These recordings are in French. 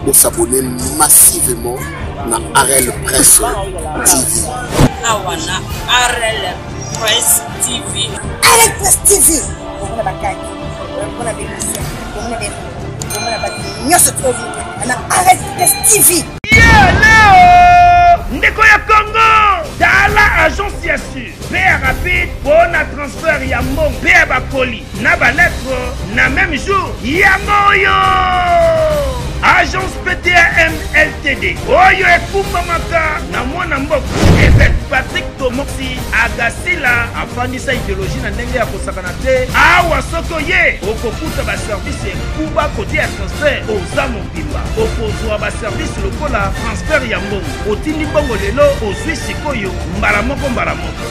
vous s'abonnez massivement na Arel Presse TV. Awana Arel Presse TV. Arel Presse TV. Arel Presse TV. Ndeko ya Congo Dala agence ya su Père rapide pour na transfert ya mbongo Père bakoli na ba lettre na même jour ya moyo Agence PTAM LTD Oyo ekumba maka na mwana mboko Ebet Patrick Tomoksi Agasila afandisa idéologie na ndenge ya kosakana te Awa soko ye okokuta ba service kuba kote ya transfert oza mobimba Okozwa ba service lokola transfert ya mbongo Otindi bongo lelo ozwi sikoyo mbala moko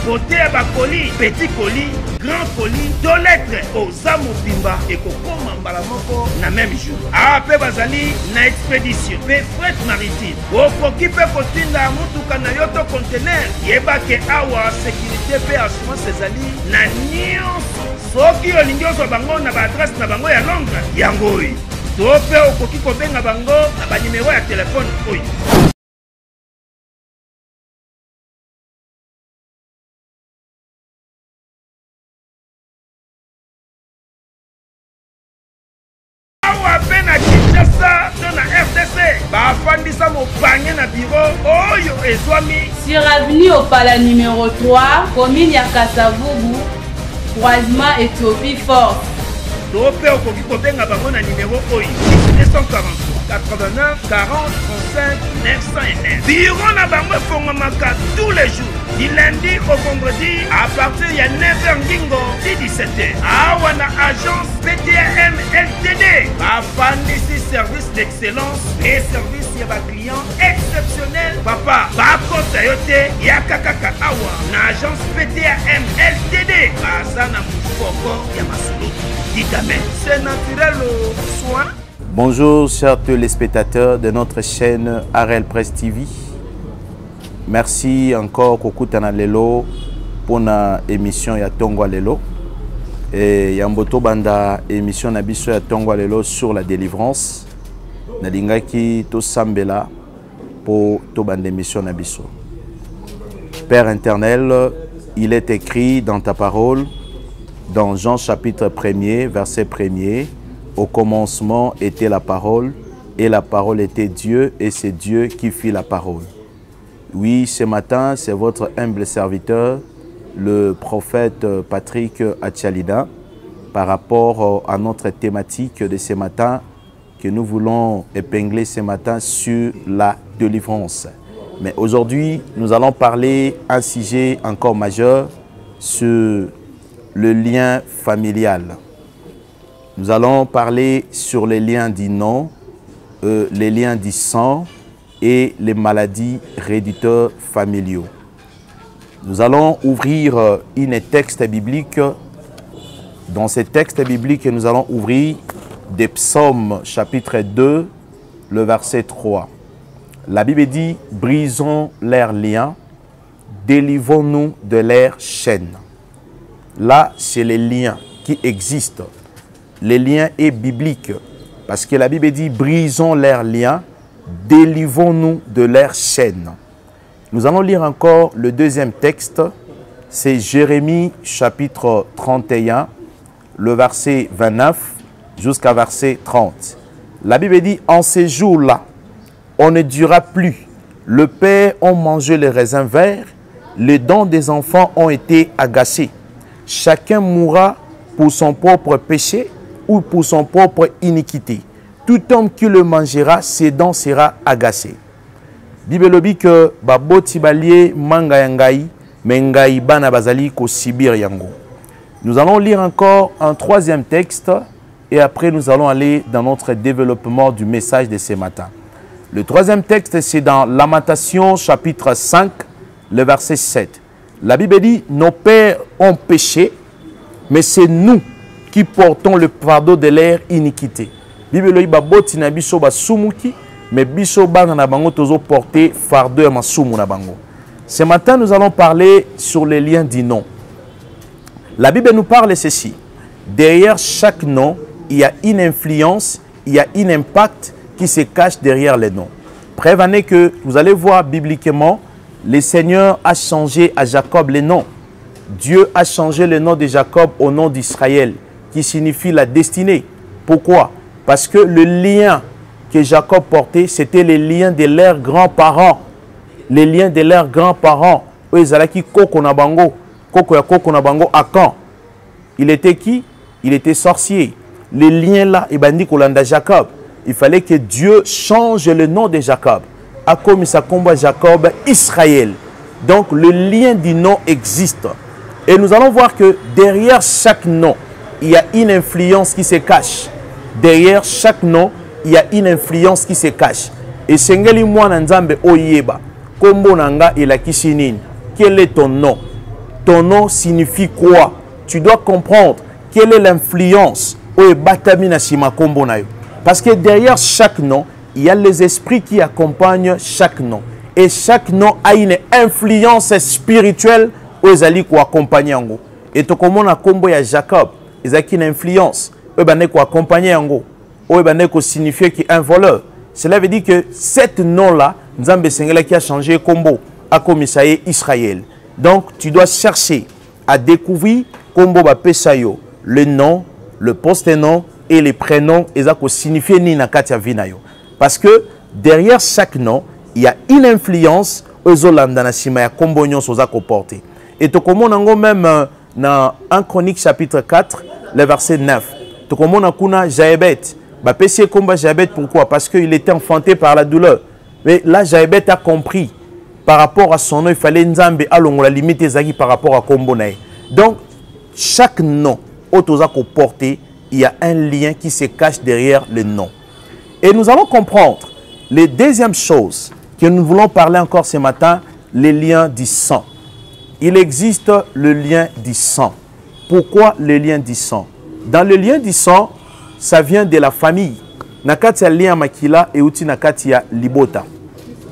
Kote ya bakoli, petit colis, grand colis, deux lettres oza mobimba ekokoma mbala moko na même jour Ape bazali na expédition pe fret maritime okoki pe kotinda mutuka na yoto conteneur yebake awa sécurité pe assurance ezali na nyonso soki olingi ozwa bango na baadresse na bango ya Londres yango oyo to pe okoki kobenga bango na banimero ya telefone oyo Sur avenue Opala numéro 3, commune ya Kasavubu, croisement Éthiopie Force. Topé au Kobenga Bangona numéro 243 89 40 35 909. Bureau na bango fongomaka tous les jours. Du lundi au vendredi à partir de 9h Ngingo, 17h. Awana agence PTAM LTD. Afandisi service d'excellence et service ya ba client exceptionnel. Papa, bako tayote yakakaka awa na agence PTAM LTD. Asana mufoko ya masuluki. Dites-moi, c'est naturel le soin. Bonjour chers téléspectateurs de notre chaîne Arel Presse TV. Merci encore Kokutana Lelo pour la émission ya Tongwa Lelo. Et Yamboto Banda émission Nabiso ya Tongwa Lelo sur la délivrance. Nalingaki to Sambela pour to banda émission Nabiso. Père éternel, il est écrit dans ta parole, dans Jean chapitre 1er, verset 1er, au commencement était la parole, et la parole était Dieu, et c'est Dieu qui fit la parole. Oui, ce matin, c'est votre humble serviteur, le prophète Patrick Atchalida, par rapport à notre thématique de ce matin, que nous voulons épingler ce matin sur la délivrance. Mais aujourd'hui, nous allons parler un sujet encore majeur sur le lien familial. Nous allons parler sur les liens du nom, les liens du sang et les maladies réditeurs familiaux. Nous allons ouvrir un texte biblique. Dans ce texte biblique, nous allons ouvrir des psaumes chapitre 2, le verset 3. La Bible dit, brisons leurs liens, délivrons-nous de leurs chaînes. Là, c'est les liens qui existent. Les liens est biblique. Parce que la Bible dit, brisons leurs liens, délivrons-nous de leurs chaînes. Nous allons lire encore le deuxième texte. C'est Jérémie chapitre 31, le verset 29 jusqu'à verset 30. La Bible dit, en ces jours-là, on ne dira plus. Le père a mangé les raisins verts, les dents des enfants ont été agacées. Chacun mourra pour son propre péché ou pour son propre iniquité. Tout homme qui le mangera, ses dents sera agacées. Bible dit que baboti balie manga yangai, mengai bana bazali ko sibir yango. Nous allons lire encore un troisième texte et après nous allons aller dans notre développement du message de ce matin. Le troisième texte, c'est dans Lamentation chapitre 5, le verset 7. La Bible dit, nos pères ont péché, mais c'est nous qui portons le fardeau de leur iniquité. Bible dit, baboti na biso ba sumuki, mais biso bana na bango tozo porter fardeau ya masumu na bango. Ce matin, nous allons parler sur les liens du nom. La Bible nous parle ceci. Derrière chaque nom, il y a une influence, il y a un impact qui se cache derrière les noms. Preuve en est que vous allez voir bibliquement, le Seigneur a changé à Jacob les noms. Dieu a changé le nom de Jacob au nom d'Israël, qui signifie la destinée. Pourquoi? Parce que le lien que Jacob portait, c'était les liens de leurs grands-parents. Les liens de leurs grands-parents. Ezalaki koko na bango. Koko ya koko na bango à quand? Il était qui? Il était sorcier. Les liens là, ibandi kolanda Jacob. Il fallait que Dieu change le nom de Jacob. A comme ça combat Jacob, Israël. Donc le lien du nom existe. Et nous allons voir que derrière chaque nom, il y a une influence qui se cache. Derrière chaque nom, il y a une influence qui se cache. Et Sengeli Mwana Nzambe Oyeba, Kombo Nanga et la Kishinine. Quel est ton nom? Ton nom signifie quoi? Tu dois comprendre quelle est l'influence. Parce que derrière chaque nom, il y a les esprits qui accompagnent chaque nom. Et chaque nom a une influence spirituelle aux alliés qui accompagnent. Et tout comme on a combo à Jacob, il y a une influence. Eux qui accompagnent. Eux qui signifie qu'il est un voleur. Cela veut dire que cet nom-là, Nzambe Sengela qui a changé combo à Komisaye Israël. Donc tu dois chercher à découvrir combo Bapesayo, le nom, le post-nom et les prénoms, et ça signifie ni na katia vinayo. Parce que derrière chaque nom, il y a une influence aux Olandana Simaya Kombonyon Sozako porté. Et tout comme on a même dans 1 Chronique chapitre 4, le verset 9. Tout comme on a kuna Jaébet. Bapessier combat Jaébet, pourquoi? Parce qu'il était enfanté par la douleur. Mais là, Jaébet a compris. Par rapport à son nom, il fallait Nzambe alongo la limite ezaki par rapport à Kombonaï. Donc, chaque nom Otozako porté, il y a un lien qui se cache derrière le nom. Et nous allons comprendre les deuxième chose que nous voulons parler encore ce matin, les liens du sang. Il existe le lien du sang. Pourquoi le lien du sang? Dans le lien du sang, ça vient de la famille. Nakati ya lien makila et uti nakati ya libota.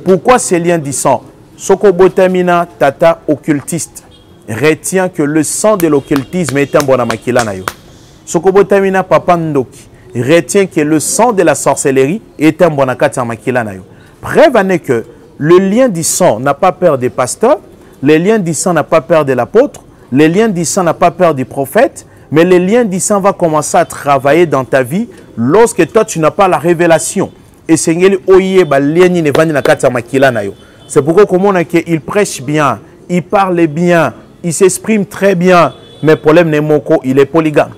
Pourquoi ce lien du sang? Soko botamina tata occultiste retient que le sang de l'occultisme est un bon makila na yo. Soko botamina papa ndoki retient que le sang de la sorcellerie est un bon makila na yo. Preuve en est que le lien du sang n'a pas peur des pasteurs, le lien du sang n'a pas peur de l'apôtre, le lien du sang n'a pas peur du prophète, mais le lien du sang va commencer à travailler dans ta vie lorsque toi tu n'as pas la révélation. Et Seigneur oye ba lien ni nevandi na kati makila na yo. C'est pourquoi comme on a que il prêche bien, il parle bien, il s'exprime très bien, mais le problème n'est moko, il est polygame.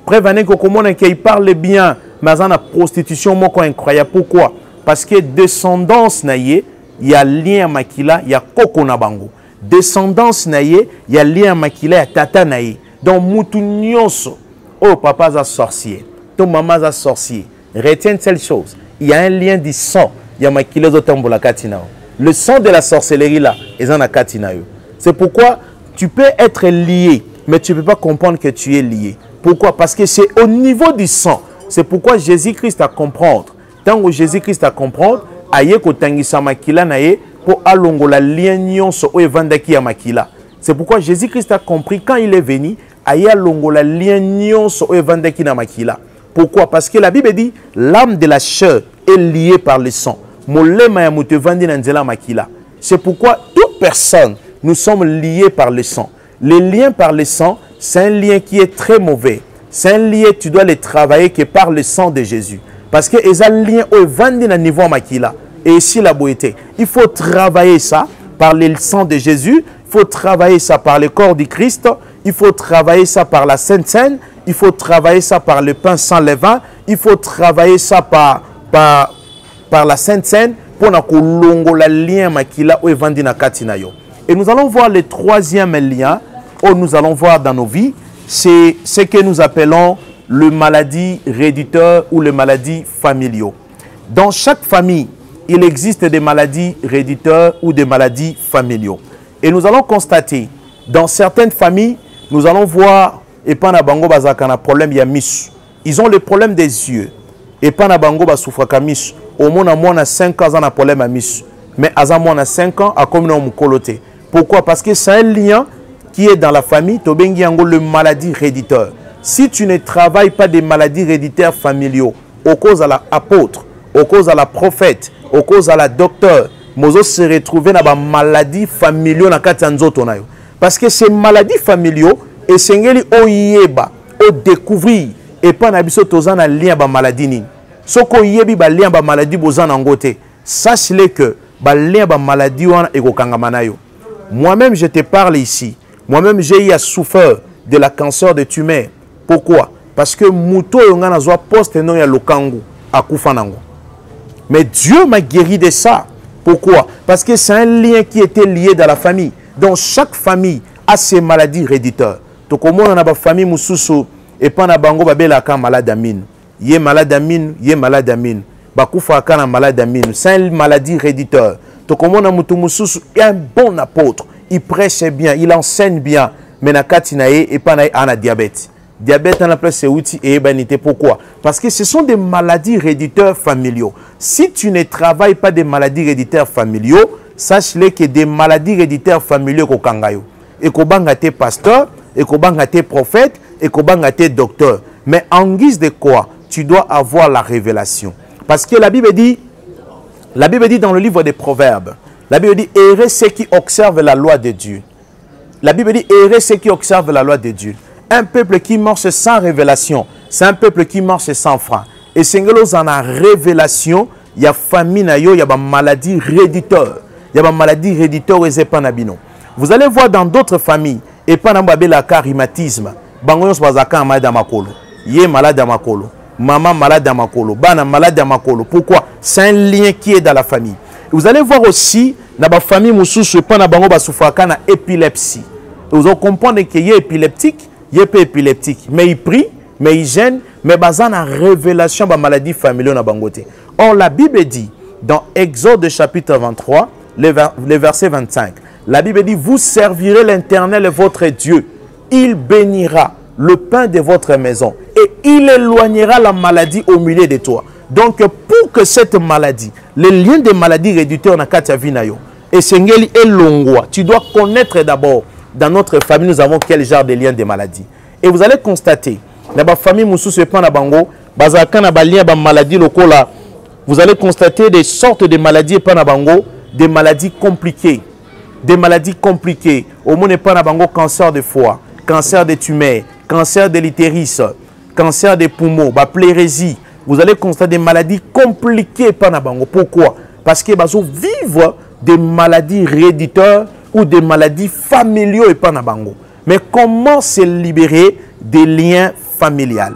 Preuve en est que comme on a que il parle bien, mais dans la prostitution moko incroyable. Pourquoi? Parce que descendance naïe, il y a lien makila, il y a koko na bango. Descendance naïe, il y a lien makila, il y a tata naïe. Donc mutu nyonso, oh papa a sorcier, ton maman a sorcier. Retiens telle chose, il y a un lien du sang, il y a makila zotambola katinao. Le sang de la sorcellerie là, ils en a katinao. C'est pourquoi tu peux être lié, mais tu ne peux pas comprendre que tu es lié. Pourquoi? Parce que c'est au niveau du sang. C'est pourquoi Jésus-Christ a comprendre. Tant que Jésus-Christ a comprendre, aye ko tangisa makila nae pour alongo la lien nyonso o evandaki ya makila. C'est pourquoi Jésus-Christ a compris quand il est venu, aye alongo la lien nyonso o evandaki na makila. Pourquoi? Parce que la Bible dit l'âme de la chair est liée par le sang. Molema ya mutu evandi na nzela makila. C'est pourquoi toute personne, nous sommes liés par le sang. Les liens par le sang, c'est un lien qui est très mauvais. C'est un lien, tu dois le travailler que par le sang de Jésus. Parce que les liens au vandi na niveau makila. Et ici la beauté. Il faut travailler ça par le sang de Jésus. Il faut travailler ça par le corps du Christ. Il faut travailler ça par la Sainte Seine. Il faut travailler ça par le pain sans levain. Il faut travailler ça par la Sainte Seine pour que la lien makila au vandi na katina yo. Et nous allons voir le troisième lien où nous allons voir dans nos vies, c'est ce que nous appelons le maladie héréditaire ou les maladies familiaux. Dans chaque famille, il existe des maladies héréditaires ou des maladies familiaux. Et nous allons constater, dans certaines familles, nous allons voir, et pas na bango bazakana problème, il y a mis. Ils ont le problème des yeux. Et pas na bango basufraka mis. Au moins, à 5 ans, on a problème à mis. Mais à moins à 5 ans, à comme nous coloté. Pourquoi? Parce que c'est un lien qui est dans la famille, tobengi yango le maladie héréditaire. Si tu ne travailles pas des maladies héréditaires familiaux, au cause à l'apôtre, au cause à la prophète, au cause à la docteur, mozo se retrouver dans des maladies familiaux na kati nzoto na yo. Parce que ces maladies familiaux et sengeli oyeba, o découvrir et pas na biso tozana lien ba maladie ni. Soko yebi ba lien ba maladie bozana ngote. Sache-le que ba lien ba maladie wana ekokangama na yo. Moi-même je te parle ici. Moi-même j'ai eu à souffrir de la cancer de tumeur. Pourquoi? Parce que muto yonga na zwa poste non ya lokangu akufa nango. Mais Dieu m'a guéri de ça. Pourquoi? Parce que c'est un lien qui était lié dans la famille. Donc chaque famille a ses maladies héréditaires. Donc au moins on a une famille mususu et pas na bango babela ka malade amine. Yé malade amine, yé malade amine. Bakufa ka na malade amine. C'est une maladie héréditaire. Donc au moins on a mutu mususu un bon apôtre. Il prêche bien, il enseigne bien. Mais na katinae et pas na ana diabète. Diabète, on appelle ce outil et ébanité. Pourquoi? Parce que ce sont des maladies héréditaires familiaux. Si tu ne travailles pas des maladies héréditaires familiaux, sache-le que des maladies héréditaires familiaux ko kangayo. Et ko banga te pasteur, et ko banga te prophète, et ko banga te docteur. Mais en guise de quoi? Tu dois avoir la révélation. Parce que la Bible dit dans le livre des Proverbes, la Bible dit, heureux ceux qui observent la loi de Dieu. La Bible dit, heureux ceux qui observent la loi de Dieu. Un peuple qui marche sans révélation, c'est un peuple qui marche sans frein. Et c'est en a révélation, il y a famine, il y a des maladies héréditaires. Il y a des maladies héréditaires et panabino. Vous allez voir dans d'autres familles, et pas dans le rhumatisme, bangoyos bazaka malade à makolo. Yé malade à makolo. Maman malade à makolo. Bana malade à makolo. Pourquoi? C'est un lien qui est dans la famille. Vous allez voir aussi, dans la famille moussou, pas dans bango basufaka na épilepsie. Vous allez comprendre qu'il y a épileptique. Il est épileptique, mais il prie, mais il gêne, mais basé en révélation de la maladie familiale na bangote. Or, la Bible dit, dans Exode chapitre 23, le verset 25, la Bible dit, vous servirez l'Éternel votre Dieu. Il bénira le pain de votre maison et il éloignera la maladie au milieu de toi. Donc, pour que cette maladie, les liens de maladie héréditaires na katia vinayo, et sengeli et longwa, tu dois connaître d'abord. Dans notre famille, nous avons quel genre de liens de maladie. Et vous allez constater, dans la famille Moussou, c'est pas na bango, bazaka na balien ba maladie lokola. Vous allez constater des sortes de maladies pas na bango, des maladies compliquées. Des maladies compliquées. Au moins pas na bango cancer de foie, cancer de tumeur, cancer de l'utérus, cancer des poumons, ba plérésie. Vous allez constater des maladies compliquées pas na bango. Pourquoi? Parce que bazo vivre des maladies héréditaires ou des maladies familiaux et pas na bango. Mais comment se libérer des liens familiales?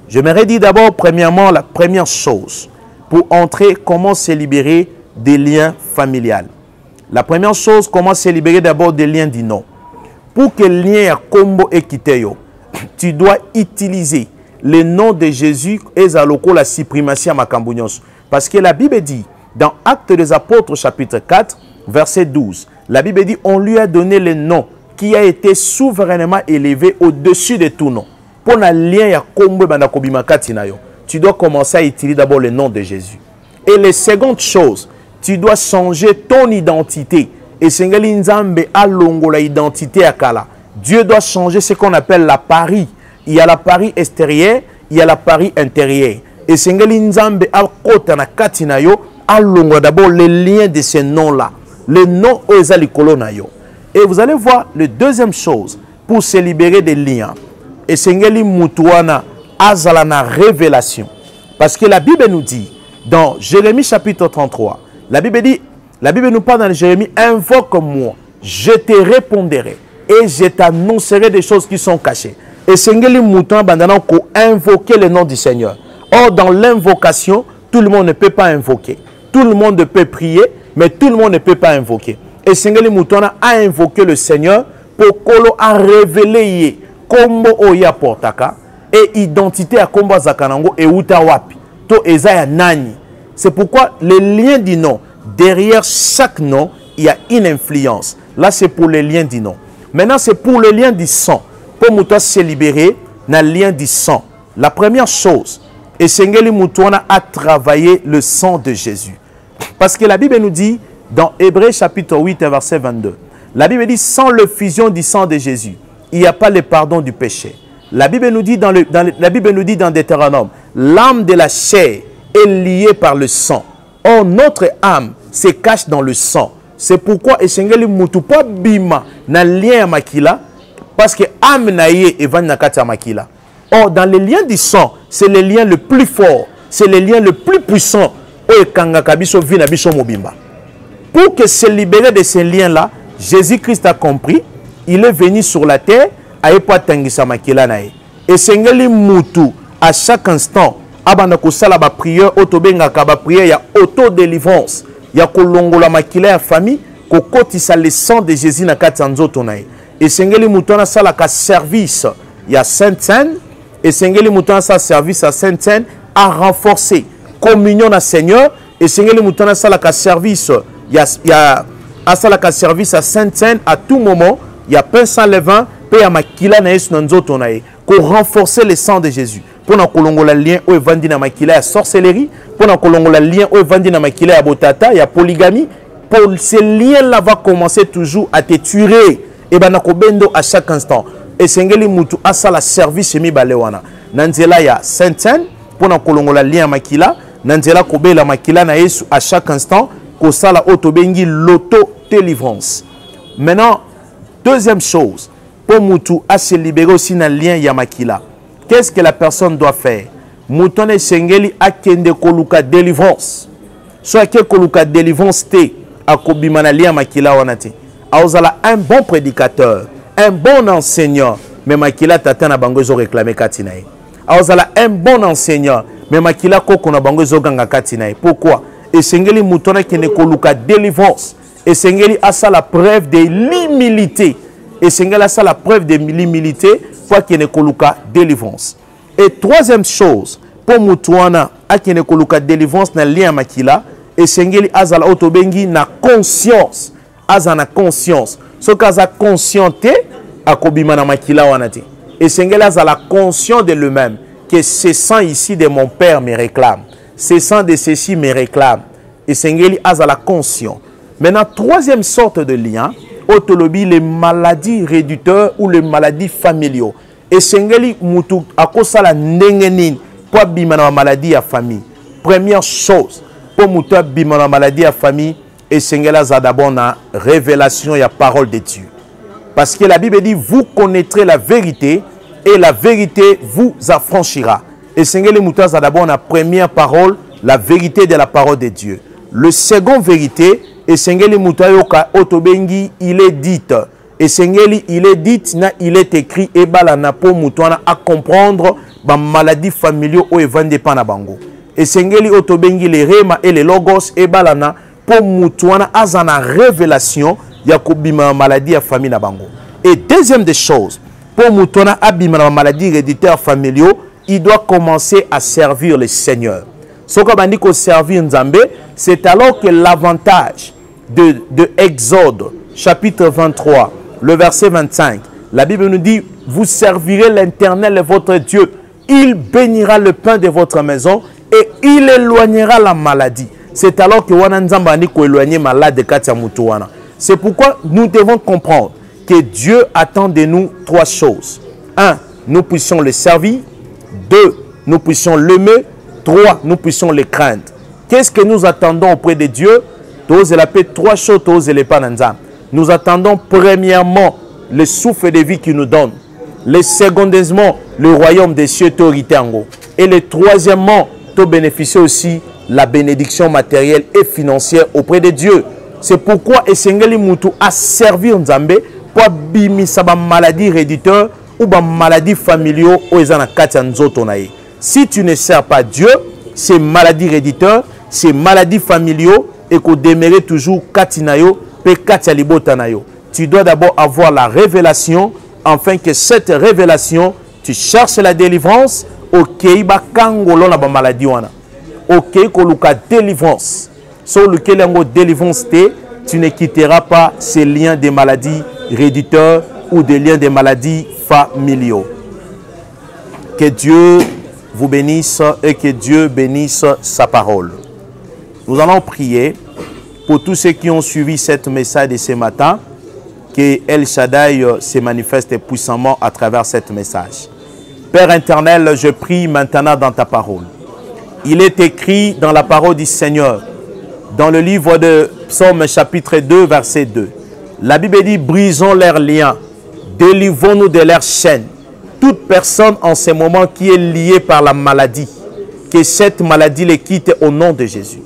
Je m'aurais dit d'abord, premièrement, la première chose, pour entrer, comment se libérer des liens familiales. La première chose, comment se libérer d'abord des liens du nom. Pour que le lien à combo et kiteyo, tu dois utiliser le nom de Jésus et à l'oko la suprématie à Makambounyos. Parce que la Bible dit, dans Actes des Apôtres, chapitre 4, verset 12, la Bible dit, on lui a donné le nom qui a été souverainement élevé au-dessus de tout nom. Pour un lien à combo tu dois commencer à utiliser d'abord le nom de Jésus. Et la seconde chose, tu dois changer ton identité. Et Sengeli Nzambe a longo la identité à Kala. Dieu doit changer ce qu'on appelle la pari. Il y a la pari extérieure, il y a la pari intérieure. Et Sengeli Nzambe a kota katina yo a longo d'abord les liens de ces noms-là. Le nom Oezalikolo na yo. Et vous allez voir la deuxième chose pour se libérer des liens. Et Sengeli Mutuana azalana révélation. Parce que la Bible nous dit dans Jérémie chapitre 33, la Bible nous parle dans Jérémie, invoque-moi, je te répondrai et je t'annoncerai des choses qui sont cachées. Et Sengeli Mutuana bandana ko invoquer le nom du Seigneur. Or dans l'invocation, tout le monde ne peut pas invoquer. Tout le monde peut prier, mais tout le monde ne peut pas invoquer. Et Sengeli Mutuana a invoqué le Seigneur pour Kolo a révélé Kombo Oya Portaka et identité à Kombo Zakanango et Utawapi. To Ezaya Nani. C'est pourquoi le lien du nom, derrière chaque nom, il y a une influence. Là, c'est pour le lien du nom. Maintenant, c'est pour le lien du sang. Pour Mutuana se libérer, dans le lien du sang. La première chose, et Sengeli Mutuana a travaillé le sang de Jésus. Parce que la Bible nous dit, dans Hébreux chapitre 8, verset 22, la Bible dit, sans le fusion du sang de Jésus, il n'y a pas le pardon du péché. La Bible nous dit dans Deutéronome, l'âme de la chair est liée par le sang. Or, notre âme se cache dans le sang. C'est pourquoi Esengeli mutu pas bima na lien ya makila, parce que âme na ye et van na kati makila. Or, dans les liens du sang, c'est le lien le plus fort, c'est le lien le plus puissant. Pour que se libérer de ces liens-là, Jésus-Christ a compris, il est venu sur la terre, et Sengeli mutu à chaque instant, abana kosala ba prière, otobengaka ba prière, ya auto-délivrance, ya kolongola makila ya famille, kokotisa le sang de Jésus na kati nzoto na ye. Et Sengeli mutu na sala ka service, ya Sainte-Seine, et Sengeli mutu na sala service à Sainte-Seine, a renforcé communion na Seigneur, et Sengeli mutu na sala ka service, ya sala ka service à Sainte-Seine à tout moment, ya pain sans levain, pe ya makila na yesu na nzoto na ye, ko renforcer le sang de Jésus. Pour na kolongola lien o evandi na makila ya sorcellerie, pour na kolongola lien o evandi na makila ya botata, ya polygamie, pour ces liens-là va commencer toujours à te tuer. Et ben na kobendo à chaque instant. Et Sengeli mutu asala service mi balewana. Nanzela ya Sainte-Seine, pour na kolongola lien makila, nanzela kobela makila na yesu à chaque instant, ko sala otobengi l'auto-délivrance. Maintenant, deuxième chose, pour mutu à se libérer aussi dans le lien ya makila. Qu'est-ce que la personne doit faire? Moutone Sengeli a kende koluka délivrance. Soit que koluka délivrance te a kobimana lia makila wanate. Aozala un bon prédicateur, un bon enseignant, mais makila tatana bangozo réclamer katinae. Aozala un bon enseignant, mais makila koko na bangozo ganga katinae. Pourquoi? Et Sengeli moutone kende koluka délivrance. Et Sengeli a ça la preuve de l'humilité. Et Sengeli a ça la preuve de l'humilité. Qu'il ne koluka délivrance. Et troisième chose, pour Moutouana, à qui ne koluka délivrance na lien makila, et Sengeli azala otobengi na conscience, azana conscience. Ce qu'aza conscienté, à kobima na makila wanate. Et Sengeli azala conscient de lui-même, que ce sang ici de mon père me réclame, ce sang de ceci me réclame. Et Sengeli azala conscient. Maintenant, troisième sorte de lien, autolobie les maladies réducteurs ou les maladies familiaux. Et Sengeli mutu akosala ndengenin pour bimana maladie à famille. Première chose, pour mutu bimana maladie à famille, et Sengeli a d'abord na révélation et la parole de Dieu. Parce que la Bible dit, vous connaîtrez la vérité et la vérité vous affranchira. Et Sengeli mutu a d'abord na première parole, la vérité de la parole de Dieu. Le second vérité, et Sengeli mutayoka otobengi il est dit. Et Sengeli il est dit na il est écrit et balana po mutwana à comprendre ba maladie familiaux o evande pana bango. Et Sengeli otobengi les rema et les logos et balana po mutwana azana révélation ya kobima maladie à famille na bango. Et deuxième des choses, pour mutwana abima maladie héréditaire familiaux, il doit commencer à servir le Seigneur. Ce qu'on va dire qu'au servir Nzambe, c'est alors que l'avantage de Exode, chapitre 23, le verset 25, la Bible nous dit, vous servirez l'Éternel votre Dieu, il bénira le pain de votre maison et il éloignera la maladie. C'est alors que Wana Nzamba ni ko éloigner malade de Katia Mutuana. C'est pourquoi nous devons comprendre que Dieu attend de nous trois choses. 1, nous puissions le servir. 2, nous puissions l'aimer. 3, nous puissions les craindre. Qu'est-ce que nous attendons auprès de Dieu? Trois choses. Nous attendons premièrement le souffle de vie qu'il nous donne. Le secondement, le royaume des cieux. Et le troisièmement, tu bénéficies aussi la bénédiction matérielle et financière auprès de Dieu. C'est pourquoi Esengeli Mutu a servi Nzambe pour bimisa ba maladie réditeur ou ba maladie familiaux ou ezana katia nzoto na ye. Si tu ne sers pas Dieu, ces maladies réditeurs, ces maladies familiaux, et qu'on demeure toujours katinayo, pe katialibotanayo. Tu dois d'abord avoir la révélation, afin que cette révélation, tu cherches la délivrance, ok, ba kangolo na ba maladie wana. Ok, koluka délivrance. Sur lequel yango délivrance te, tu ne quitteras pas ces liens des maladies réditeurs ou des liens des maladies familiaux. Que Dieu vous bénisse et que Dieu bénisse sa parole. Nous allons prier pour tous ceux qui ont suivi cette message de ce matin, que El Shaddai se manifeste puissamment à travers cette message. Père éternel, je prie maintenant dans ta parole. Il est écrit dans la parole du Seigneur, dans le livre de Psaume chapitre 2, verset 2. La Bible dit, brisons leurs liens, délivrons-nous de leurs chaînes. Toute personne en ce moment qui est liée par la maladie, que cette maladie les quitte au nom de Jésus.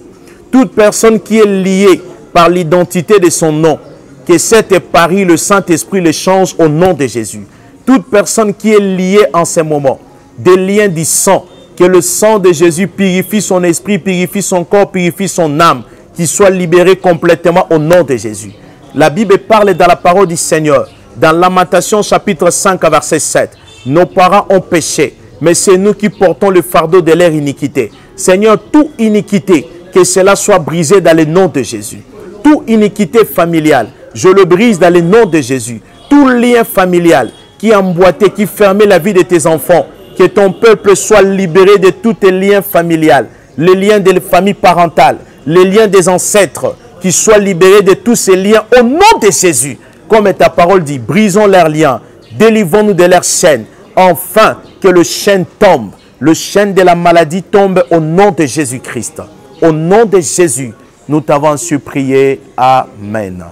Toute personne qui est liée par l'identité de son nom, que cet pari, le Saint-Esprit le change au nom de Jésus. Toute personne qui est liée en ce moment, des liens du sang, que le sang de Jésus purifie son esprit, purifie son corps, purifie son âme, qu'il soit libéré complètement au nom de Jésus. La Bible parle dans la parole du Seigneur, dans Lamentation chapitre 5, verset 7. Nos parents ont péché, mais c'est nous qui portons le fardeau de leur iniquité. Seigneur, toute iniquité, que cela soit brisé dans le nom de Jésus. Toute iniquité familiale, je le brise dans le nom de Jésus. Tout lien familial qui emboîtait, qui fermait la vie de tes enfants, que ton peuple soit libéré de tous tes liens familiaux, les liens de la famille parentale, les liens des ancêtres, qu'ils soient libérés de tous ces liens au nom de Jésus. Comme ta parole dit, brisons leurs liens, délivrons-nous de leurs chaînes. Enfin, que le chêne tombe, le chêne de la maladie tombe au nom de Jésus-Christ. Au nom de Jésus, nous t'avons supplié. Amen.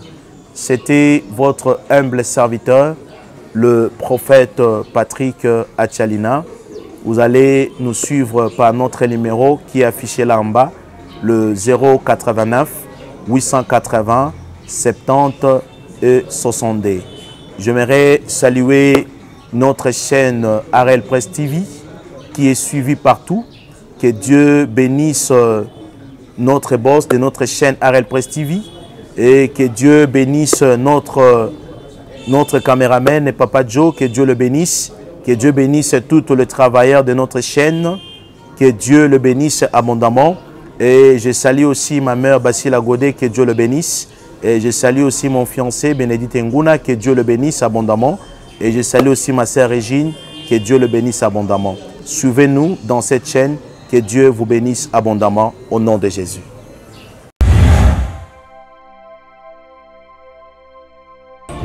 C'était votre humble serviteur, le prophète Patrick Achalina. Vous allez nous suivre par notre numéro qui est affiché là en bas, le 089 880 70 et 62. J'aimerais saluer notre chaîne AREL Presse TV qui est suivie partout. Que Dieu bénisse notre boss de notre chaîne AREL Presse TV et que Dieu bénisse notre caméraman et Papa Joe, que Dieu le bénisse, que Dieu bénisse tous les travailleurs de notre chaîne, que Dieu le bénisse abondamment. Et je salue aussi ma mère Basila Godé, que Dieu le bénisse. Et je salue aussi mon fiancé Bénédicte Nguna, que Dieu le bénisse abondamment. Et je salue aussi ma sœur Régine, que Dieu le bénisse abondamment. Suivez-nous dans cette chaîne, que Dieu vous bénisse abondamment au nom de Jésus.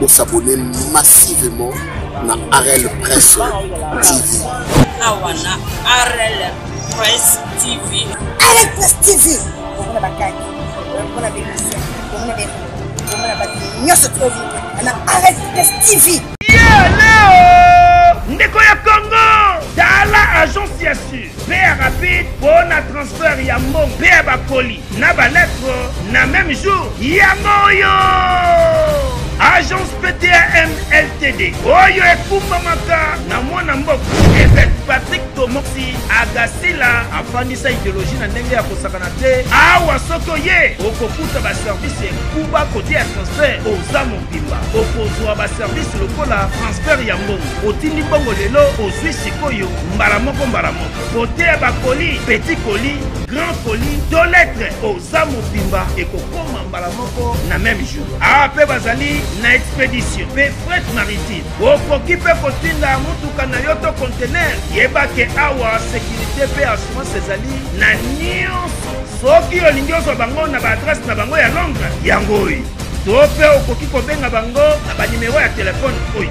Vous s'abonnez massivement à AREL Presse TV. Awana AREL Presse TV. AREL Presse TV. AREL Presse TV. Ndeko ya Congo, Dala agence ya su, Père rapide, pour na transfert ya mon, Père bakoli, na ba lettre, na même jour, ya moyo. Agence PTAM LTD, Oyo Ekumbamaka, na mwana mboko, Évêque Patrick Tomoxi, Agasila, afandisa idéologie na ndenge ya kosakana te, awa soko ye, okokuta ba service kuba kote ya transfert, oza mobimba, okozwa ba service lokola transfert ya mbongo, otindi bongo lelo, ozwi sikoyo, mbala moko, kote ya bakoli, petit colis, grand colis, do lettre, oza mobimba, ekokoma mbala moko, na même jour. Ape bazali, na expédition pe fret maritime okoki pe kotinda mutuka na yo to conteneur yeba ke awa sécurité pe assurance ezali na nyonso soki olingi ozwa bango na baadresse na bango ya Londres yango oyo to pe okoki kobenga bango na banimero ya telefone oyo.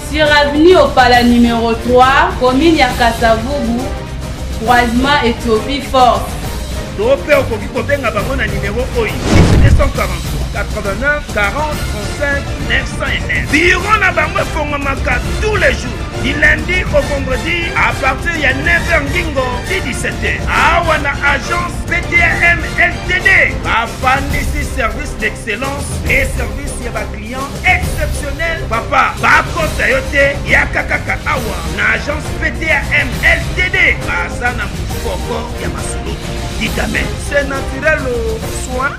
Sur avenue au Pala numéro 3, commune ya Kasavubu, croisement Éthiopie Force. Topé okoki kobenga bango na numéro oyo 243 89 40 35 909. Bureau na bango efongwamaka tous les jours du lundi au vendredi à partir de 9h ngingo 17h. Awa na agence PTAM LTD bafandisi service d'excellence et service ya ba client exceptionnel. Papa bakota yo te yakakaka awa na agence PTAM LTD baza na mufoko ya masulutu. Dites amen. C'est naturel, soin.